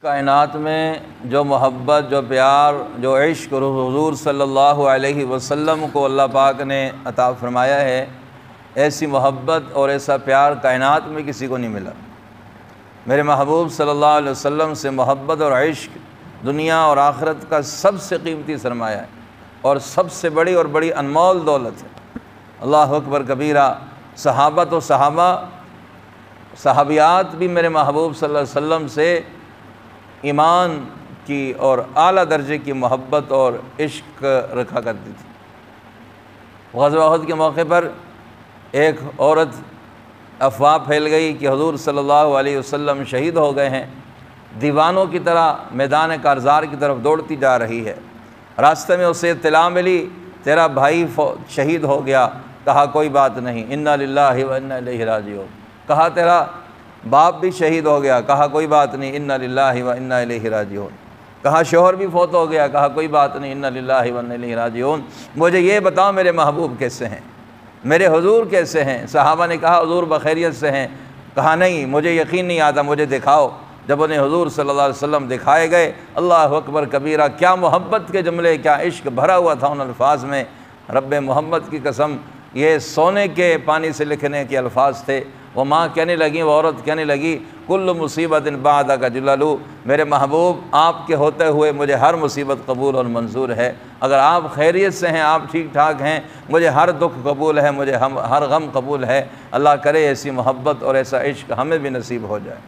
کائنات میں جو محبت، جو پیار، جو عشق حضور صلی اللہ علیہ وسلم کو اللہ پاک نے عطا فرمایا ہے، ایسی محبت اور ایسا پیار کائنات میں کسی کو نہیں ملا۔ میرے محبوب صلی اللہ علیہ وسلم سے محبت اور عشق دنیا اور آخرت کا سب سے قیمتی سرمایہ ہے اور سب سے بڑی اور بڑی انمول دولت ہے۔ اللہ اکبر کبیرہ۔ صحابت و صحابیات بھی میرے محبوب صلی اللہ علیہ وسلم سے ایمان کی اور اعلیٰ درجے کی محبت اور عشق رکھا کرتی تھی۔ غزوہ احد کے موقع پر ایک عورت افواہ پھیل گئی کہ حضور صلی اللہ علیہ وسلم شہید ہو گئے ہیں، دیوانوں کی طرح میدان کارزار کی طرف دوڑتی جا رہی ہے۔ راستے میں اسے اطلاع ملی تیرا بھائی شہید ہو گیا۔ کہا کوئی بات نہیں، انا للہ و انا الیہ راجعون۔ کہا تیرا باپ بھی شہید ہو گیا۔ کہا کوئی بات نہیں، انا للہ و انا الیہ راجعون۔ کہا شوہر بھی فوت ہو گیا۔ کہا کوئی بات نہیں، انا للہ و انا الیہ راجعون۔ مجھے یہ بتاؤ میرے محبوب کیسے ہیں، میرے حضور کیسے ہیں؟ صحابہ نے کہا حضور بخیریت سے ہیں۔ کہا نہیں، مجھے یقین نہیں آتا، مجھے دکھاؤ۔ جب انہیں حضور صلی اللہ علیہ وسلم دکھائے گئے، اللہ اکبر کبیرہ، کیا محبت کے جملے، کیا عشق بھرا ہوا تھا ان الفاظ میں۔ رب محمد کی قسم، یہ سونے کے پانی سے لکھنے کے الفاظ تھے۔ وہ ماں کہنے لگیں، وہ عورت کہنے لگی، کل مصیبت بعدک جلل، میرے محبوب آپ کے ہوتے ہوئے مجھے ہر مصیبت قبول اور منظور ہے۔ اگر آپ خیریت سے ہیں، آپ ٹھیک ٹھاک ہیں، مجھے ہر دکھ قبول ہے، مجھے ہر غم قبول ہے۔ اللہ کرے ایسی محبت اور ایسا عشق ہمیں بھی نصیب ہو جائے۔